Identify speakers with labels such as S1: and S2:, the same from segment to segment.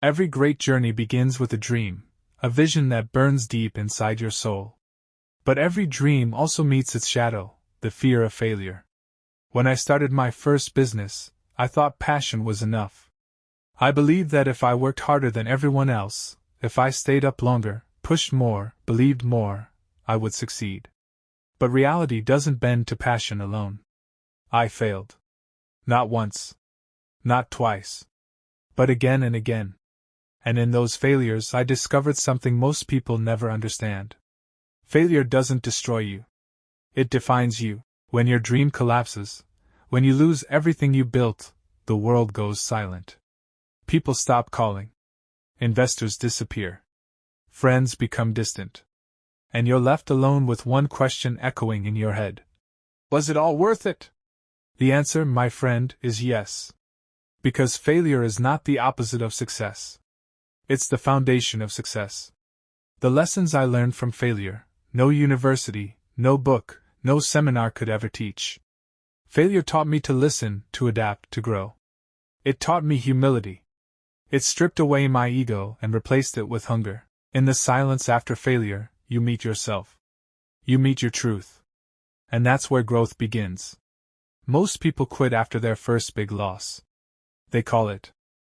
S1: Every great journey begins with a dream, a vision that burns deep inside your soul. But every dream also meets its shadow, the fear of failure. When I started my first business, I thought passion was enough. I believed that if I worked harder than everyone else, if I stayed up longer, pushed more, believed more, I would succeed. But reality doesn't bend to passion alone. I failed. Not once. Not twice. But again and again. And in those failures I discovered something most people never understand. Failure doesn't destroy you. It defines you. When your dream collapses, when you lose everything you built, the world goes silent. People stop calling. Investors disappear. Friends become distant. And you're left alone with one question echoing in your head. Was it all worth it? The answer, my friend, is yes. Because failure is not the opposite of success. It's the foundation of success. The lessons I learned from failure, no university, no book, no seminar could ever teach. Failure taught me to listen, to adapt, to grow. It taught me humility. It stripped away my ego and replaced it with hunger. In the silence after failure, you meet yourself. You meet your truth. And that's where growth begins. Most people quit after their first big loss. They call it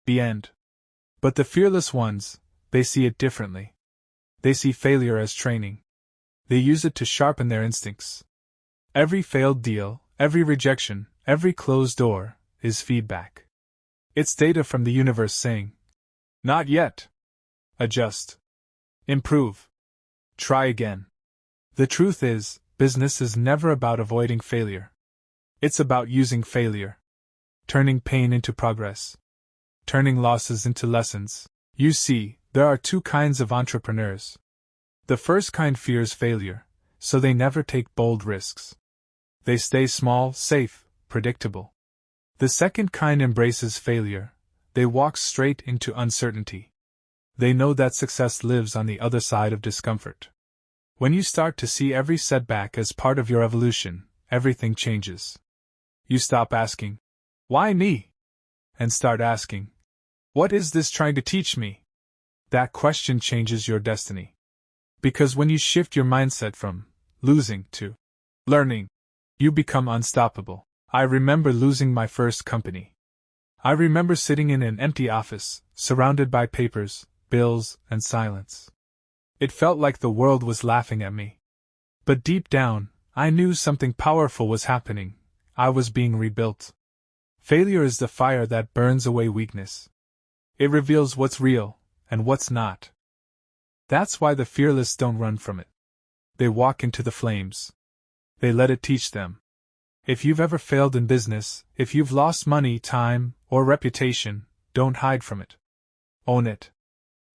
S1: the end. But the fearless ones, they see it differently. They see failure as training. They use it to sharpen their instincts. Every failed deal, every rejection, every closed door, is feedback. It's data from the universe saying, not yet. Adjust. Improve. Try again. The truth is, business is never about avoiding failure. It's about using failure. Turning pain into progress. Turning losses into lessons. You see, there are two kinds of entrepreneurs. The first kind fears failure, so they never take bold risks. They stay small, safe, predictable. The second kind embraces failure. They walk straight into uncertainty. They know that success lives on the other side of discomfort. When you start to see every setback as part of your evolution, everything changes. You stop asking, why me? And start asking, what is this trying to teach me? That question changes your destiny. Because when you shift your mindset from losing to learning, you become unstoppable. I remember losing my first company. I remember sitting in an empty office, surrounded by papers, bills, and silence. It felt like the world was laughing at me. But deep down, I knew something powerful was happening. I was being rebuilt. Failure is the fire that burns away weakness. It reveals what's real and what's not. That's why the fearless don't run from it. They walk into the flames. They let it teach them. If you've ever failed in business, if you've lost money, time, or reputation, don't hide from it. Own it.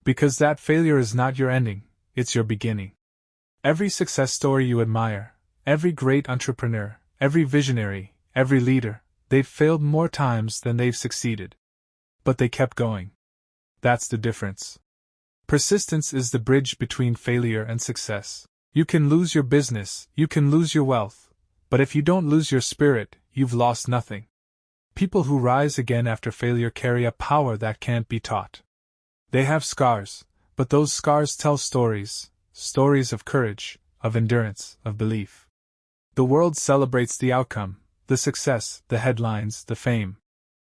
S1: Because that failure is not your ending, it's your beginning. Every success story you admire, every great entrepreneur, every visionary, every leader, they've failed more times than they've succeeded. But they kept going. That's the difference. Persistence is the bridge between failure and success. You can lose your business, you can lose your wealth, but if you don't lose your spirit, you've lost nothing. People who rise again after failure carry a power that can't be taught. They have scars, but those scars tell stories, stories of courage, of endurance, of belief. The world celebrates the outcome, the success, the headlines, the fame.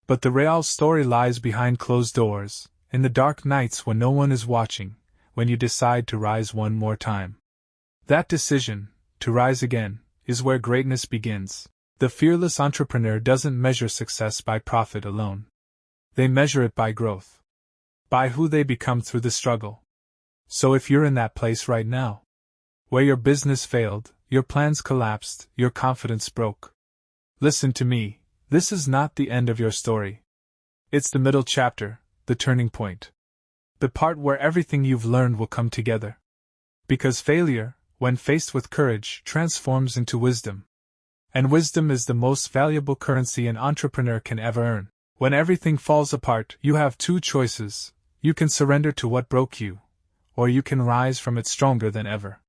S1: But the real story lies behind closed doors, in the dark nights when no one is watching, when you decide to rise one more time. That decision, to rise again, is where greatness begins. The fearless entrepreneur doesn't measure success by profit alone. They measure it by growth. By who they become through the struggle. So if you're in that place right now, where your business failed, your plans collapsed, your confidence broke, listen to me, this is not the end of your story. It's the middle chapter, the turning point. The part where everything you've learned will come together. Because failure, when faced with courage, transforms into wisdom. And wisdom is the most valuable currency an entrepreneur can ever earn. When everything falls apart, you have two choices. You can surrender to what broke you, or you can rise from it stronger than ever.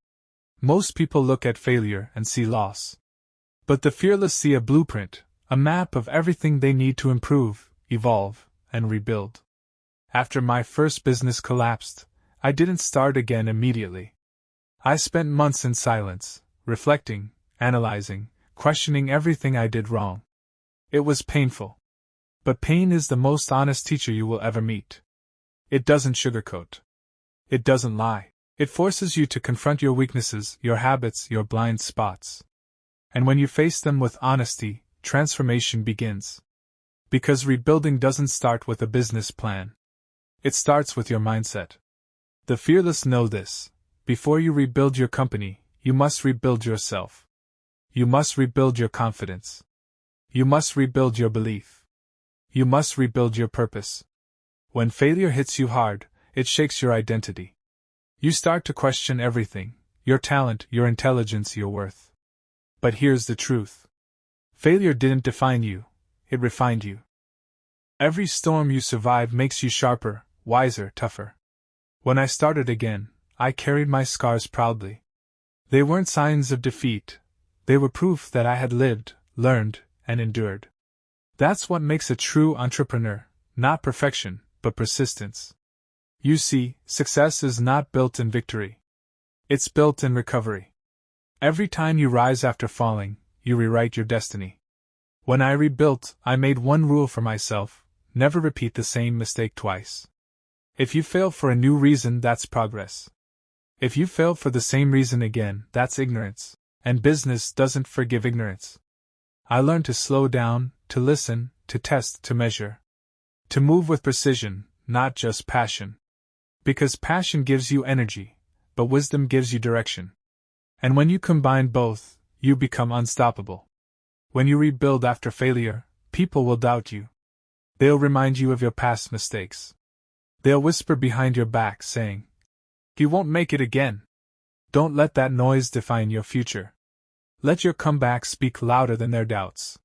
S1: Most people look at failure and see loss. But the fearless see a blueprint, a map of everything they need to improve, evolve, and rebuild. After my first business collapsed, I didn't start again immediately. I spent months in silence, reflecting, analyzing, questioning everything I did wrong. It was painful. But pain is the most honest teacher you will ever meet. It doesn't sugarcoat. It doesn't lie. It forces you to confront your weaknesses, your habits, your blind spots. And when you face them with honesty, transformation begins. Because rebuilding doesn't start with a business plan. It starts with your mindset. The fearless know this. Before you rebuild your company, you must rebuild yourself. You must rebuild your confidence. You must rebuild your belief. You must rebuild your purpose. When failure hits you hard, it shakes your identity. You start to question everything, your talent, your intelligence, your worth. But here's the truth. Failure didn't define you, it refined you. Every storm you survive makes you sharper, wiser, tougher. When I started again, I carried my scars proudly. They weren't signs of defeat, they were proof that I had lived, learned, and endured. That's what makes a true entrepreneur, not perfection, but persistence. You see, success is not built in victory. It's built in recovery. Every time you rise after falling, you rewrite your destiny. When I rebuilt, I made one rule for myself: never repeat the same mistake twice. If you fail for a new reason, that's progress. If you fail for the same reason again, that's ignorance. And business doesn't forgive ignorance. I learned to slow down, to listen, to test, to measure. To move with precision, not just passion. Because passion gives you energy, but wisdom gives you direction. And when you combine both, you become unstoppable. When you rebuild after failure, people will doubt you. They'll remind you of your past mistakes. They'll whisper behind your back saying, "You won't make it again." Don't let that noise define your future. Let your comeback speak louder than their doubts.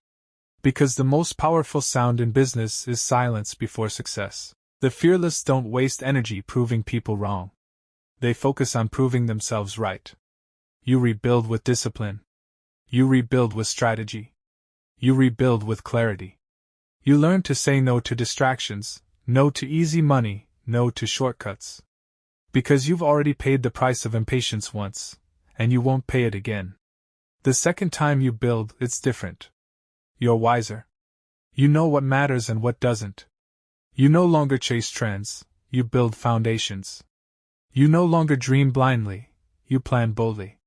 S1: Because the most powerful sound in business is silence before success. The fearless don't waste energy proving people wrong. They focus on proving themselves right. You rebuild with discipline. You rebuild with strategy. You rebuild with clarity. You learn to say no to distractions, no to easy money, no to shortcuts. Because you've already paid the price of impatience once, and you won't pay it again. The second time you build, it's different. You're wiser. You know what matters and what doesn't. You no longer chase trends, you build foundations. You no longer dream blindly, you plan boldly.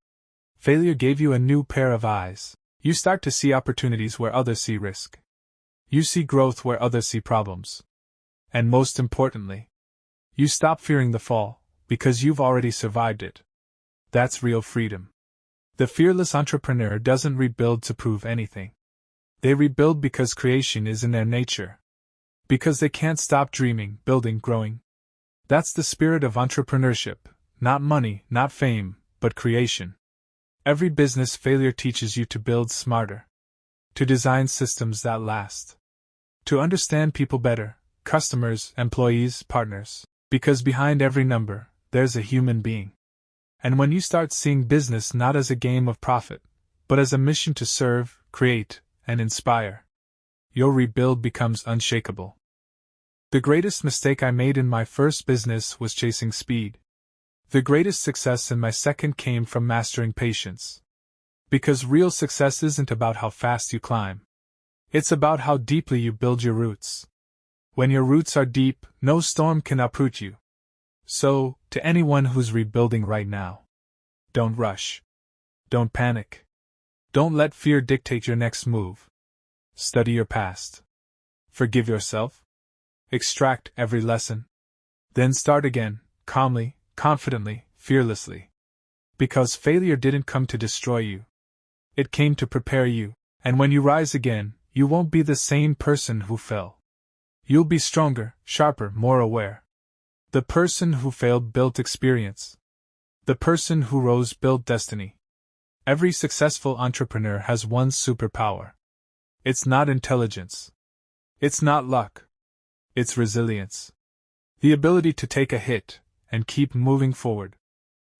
S1: Failure gave you a new pair of eyes. You start to see opportunities where others see risk. You see growth where others see problems. And most importantly, you stop fearing the fall, because you've already survived it. That's real freedom. The fearless entrepreneur doesn't rebuild to prove anything. They rebuild because creation is in their nature. Because they can't stop dreaming, building, growing. That's the spirit of entrepreneurship, not money, not fame, but creation. Every business failure teaches you to build smarter. To design systems that last. To understand people better, customers, employees, partners. Because behind every number, there's a human being. And when you start seeing business not as a game of profit, but as a mission to serve, create, and inspire, your rebuild becomes unshakable. The greatest mistake I made in my first business was chasing speed. The greatest success in my second came from mastering patience. Because real success isn't about how fast you climb. It's about how deeply you build your roots. When your roots are deep, no storm can uproot you. So, to anyone who's rebuilding right now, don't rush. Don't panic. Don't let fear dictate your next move. Study your past. Forgive yourself. Extract every lesson. Then start again, calmly, confidently, fearlessly. Because failure didn't come to destroy you. It came to prepare you, and when you rise again, you won't be the same person who fell. You'll be stronger, sharper, more aware. The person who failed built experience. The person who rose built destiny. Every successful entrepreneur has one superpower. It's not intelligence. It's not luck. It's resilience. The ability to take a hit and keep moving forward.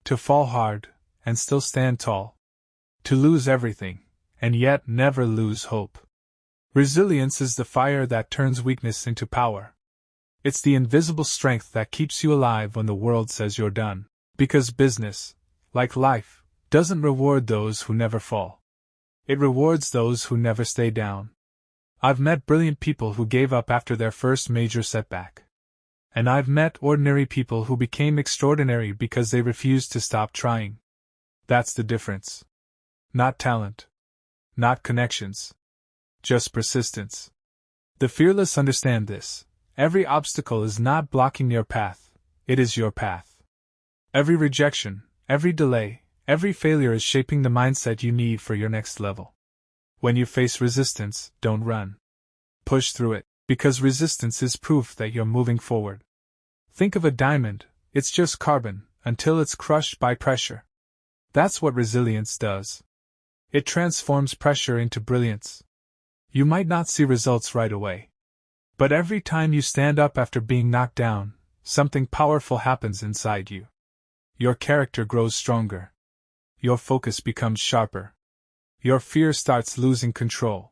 S1: To fall hard and still stand tall. To lose everything and yet never lose hope. Resilience is the fire that turns weakness into power. It's the invisible strength that keeps you alive when the world says you're done. Because business, like life, doesn't reward those who never fall. It rewards those who never stay down. I've met brilliant people who gave up after their first major setback. And I've met ordinary people who became extraordinary because they refused to stop trying. That's the difference. Not talent. Not connections. Just persistence. The fearless understand this. Every obstacle is not blocking your path, it is your path. Every rejection, every delay, every failure is shaping the mindset you need for your next level. When you face resistance, don't run. Push through it, because resistance is proof that you're moving forward. Think of a diamond, it's just carbon, until it's crushed by pressure. That's what resilience does. It transforms pressure into brilliance. You might not see results right away. But every time you stand up after being knocked down, something powerful happens inside you. Your character grows stronger. Your focus becomes sharper. Your fear starts losing control.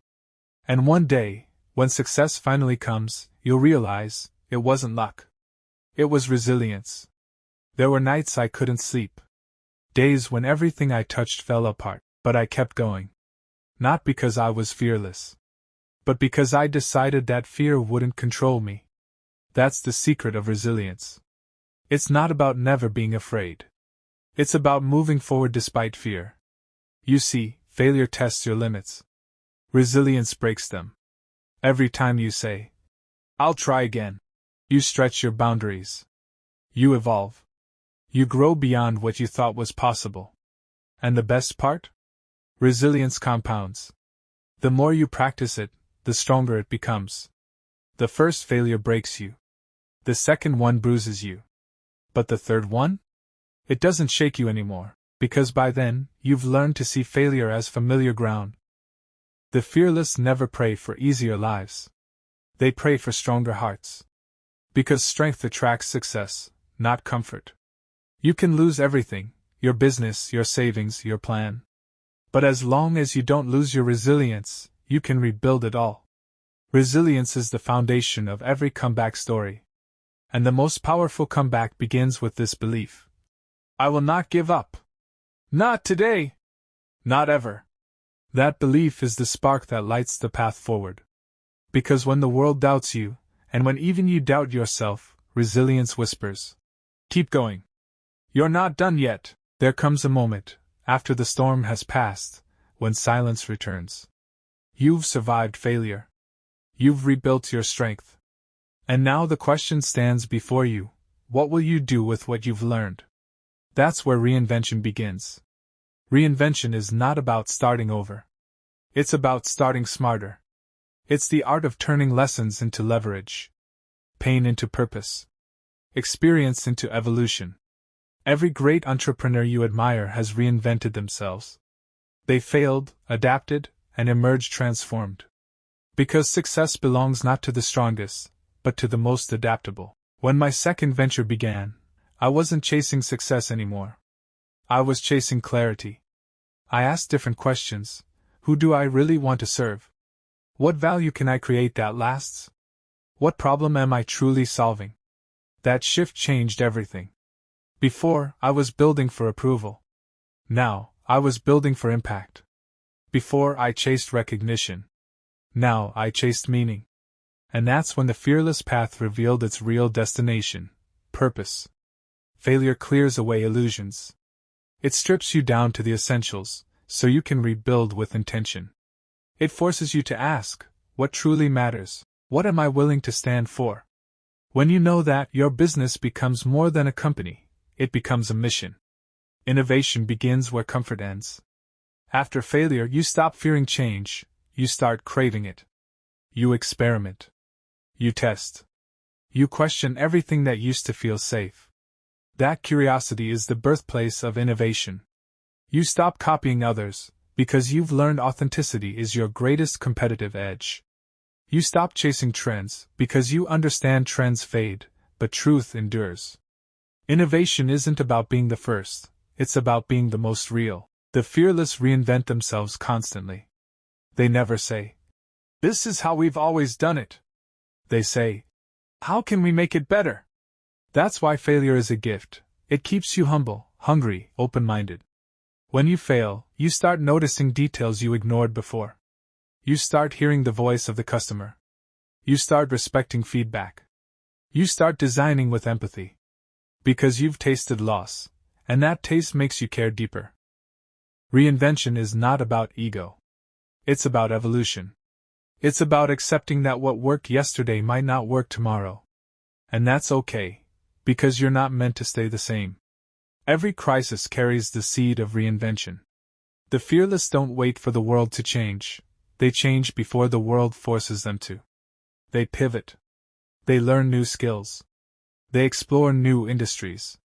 S1: And one day, when success finally comes, you'll realize, it wasn't luck. It was resilience. There were nights I couldn't sleep. Days when everything I touched fell apart, but I kept going. Not because I was fearless, but because I decided that fear wouldn't control me. That's the secret of resilience. It's not about never being afraid. It's about moving forward despite fear. You see, failure tests your limits. Resilience breaks them. Every time you say, "I'll try again," you stretch your boundaries. You evolve. You grow beyond what you thought was possible. And the best part? Resilience compounds. The more you practice it, the stronger it becomes. The first failure breaks you. The second one bruises you. But the third one? It doesn't shake you anymore, because by then, you've learned to see failure as familiar ground. The fearless never pray for easier lives. They pray for stronger hearts. Because strength attracts success, not comfort. You can lose everything, your business, your savings, your plan. But as long as you don't lose your resilience, you can rebuild it all. Resilience is the foundation of every comeback story. And the most powerful comeback begins with this belief. I will not give up. Not today. Not ever. That belief is the spark that lights the path forward. Because when the world doubts you, and when even you doubt yourself, resilience whispers, keep going. You're not done yet. There comes a moment, after the storm has passed, when silence returns. You've survived failure. You've rebuilt your strength. And now the question stands before you, what will you do with what you've learned? That's where reinvention begins. Reinvention is not about starting over. It's about starting smarter. It's the art of turning lessons into leverage. Pain into purpose. Experience into evolution. Every great entrepreneur you admire has reinvented themselves. They failed, adapted, and emerged transformed. Because success belongs not to the strongest, but to the most adaptable. When my second venture began, I wasn't chasing success anymore. I was chasing clarity. I asked different questions. Who do I really want to serve? What value can I create that lasts? What problem am I truly solving? That shift changed everything. Before, I was building for approval. Now, I was building for impact. Before, I chased recognition. Now, I chased meaning. And that's when the fearless path revealed its real destination, purpose. Failure clears away illusions. It strips you down to the essentials, so you can rebuild with intention. It forces you to ask, what truly matters? What am I willing to stand for? When you know that, your business becomes more than a company, it becomes a mission. Innovation begins where comfort ends. After failure, you stop fearing change, you start craving it. You experiment. You test. You question everything that used to feel safe. That curiosity is the birthplace of innovation. You stop copying others, because you've learned authenticity is your greatest competitive edge. You stop chasing trends, because you understand trends fade, but truth endures. Innovation isn't about being the first, it's about being the most real. The fearless reinvent themselves constantly. They never say, "This is how we've always done it." They say, How can we make it better? That's why failure is a gift. It keeps you humble, hungry, open-minded. When you fail, you start noticing details you ignored before. You start hearing the voice of the customer. You start respecting feedback. You start designing with empathy. Because you've tasted loss, and that taste makes you care deeper. Reinvention is not about ego. It's about evolution. It's about accepting that what worked yesterday might not work tomorrow. And that's okay, because you're not meant to stay the same. Every crisis carries the seed of reinvention. The fearless don't wait for the world to change, they change before the world forces them to. They pivot. They learn new skills. They explore new industries.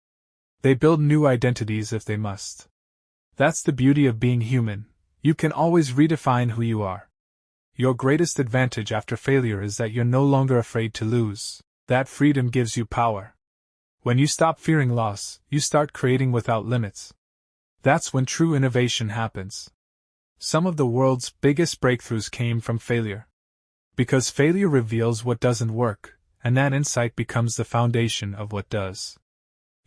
S1: They build new identities if they must. That's the beauty of being human. You can always redefine who you are. Your greatest advantage after failure is that you're no longer afraid to lose. That freedom gives you power. When you stop fearing loss, you start creating without limits. That's when true innovation happens. Some of the world's biggest breakthroughs came from failure. Because failure reveals what doesn't work, and that insight becomes the foundation of what does.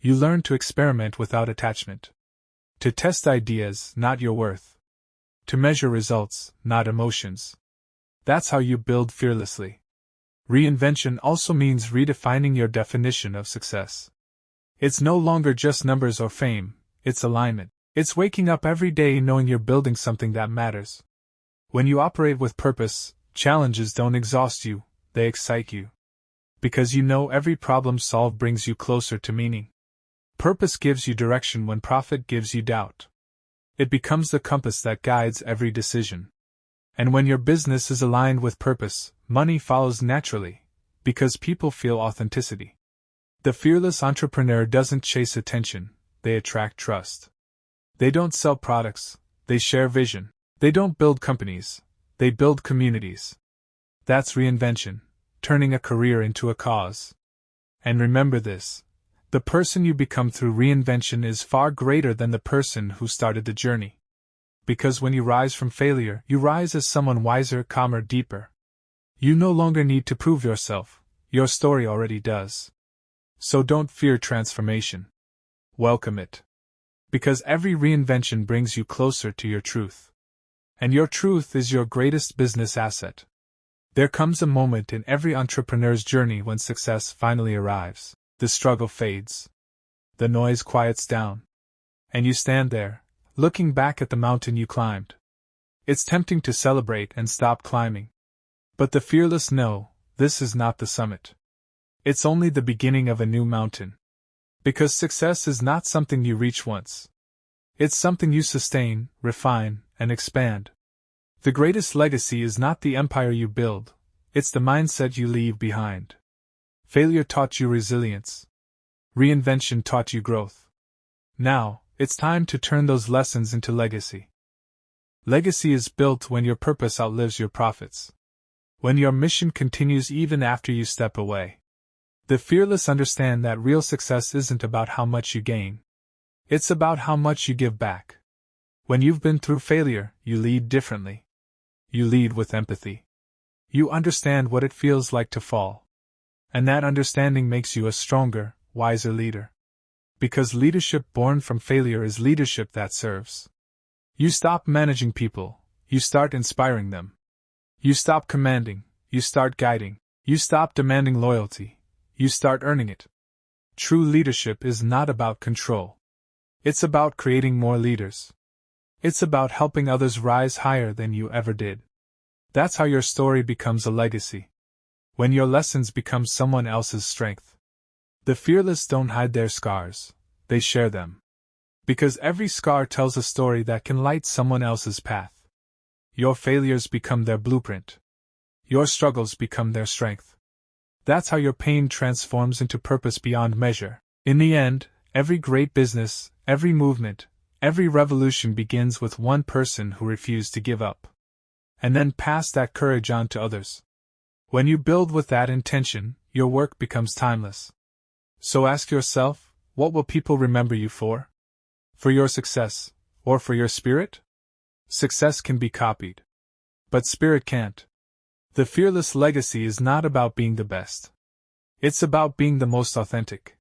S1: You learn to experiment without attachment. To test ideas, not your worth. To measure results, not emotions. That's how you build fearlessly. Reinvention also means redefining your definition of success. It's no longer just numbers or fame, it's alignment. It's waking up every day knowing you're building something that matters. When you operate with purpose, challenges don't exhaust you, they excite you. Because you know every problem solved brings you closer to meaning. Purpose gives you direction when profit gives you doubt. It becomes the compass that guides every decision. And when your business is aligned with purpose, money follows naturally, because people feel authenticity. The fearless entrepreneur doesn't chase attention, they attract trust. They don't sell products, they share vision. They don't build companies, they build communities. That's reinvention, turning a career into a cause. And remember this, the person you become through reinvention is far greater than the person who started the journey. Because when you rise from failure, you rise as someone wiser, calmer, deeper. You no longer need to prove yourself, your story already does. So don't fear transformation. Welcome it. Because every reinvention brings you closer to your truth. And your truth is your greatest business asset. There comes a moment in every entrepreneur's journey when success finally arrives. The struggle fades. The noise quiets down. And you stand there, looking back at the mountain you climbed. It's tempting to celebrate and stop climbing. But the fearless know, this is not the summit. It's only the beginning of a new mountain. Because success is not something you reach once. It's something you sustain, refine, and expand. The greatest legacy is not the empire you build, it's the mindset you leave behind. Failure taught you resilience. Reinvention taught you growth. Now, it's time to turn those lessons into legacy. Legacy is built when your purpose outlives your profits. When your mission continues even after you step away. The fearless understand that real success isn't about how much you gain. It's about how much you give back. When you've been through failure, you lead differently. You lead with empathy. You understand what it feels like to fall. And that understanding makes you a stronger, wiser leader. Because leadership born from failure is leadership that serves. You stop managing people, you start inspiring them. You stop commanding, you start guiding. You stop demanding loyalty, you start earning it. True leadership is not about control. It's about creating more leaders. It's about helping others rise higher than you ever did. That's how your story becomes a legacy. When your lessons become someone else's strength. The fearless don't hide their scars, they share them. Because every scar tells a story that can light someone else's path. Your failures become their blueprint. Your struggles become their strength. That's how your pain transforms into purpose beyond measure. In the end, every great business, every movement, every revolution begins with one person who refused to give up. And then pass that courage on to others. When you build with that intention, your work becomes timeless. So ask yourself, what will people remember you for? For your success, or for your spirit? Success can be copied. But spirit can't. The fearless legacy is not about being the best. It's about being the most authentic.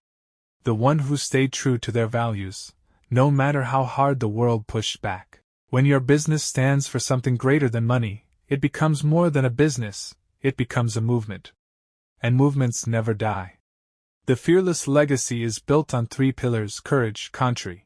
S1: The one who stayed true to their values, no matter how hard the world pushed back. When your business stands for something greater than money, it becomes more than a business, it becomes a movement. And movements never die. The fearless legacy is built on 3 pillars: courage, country,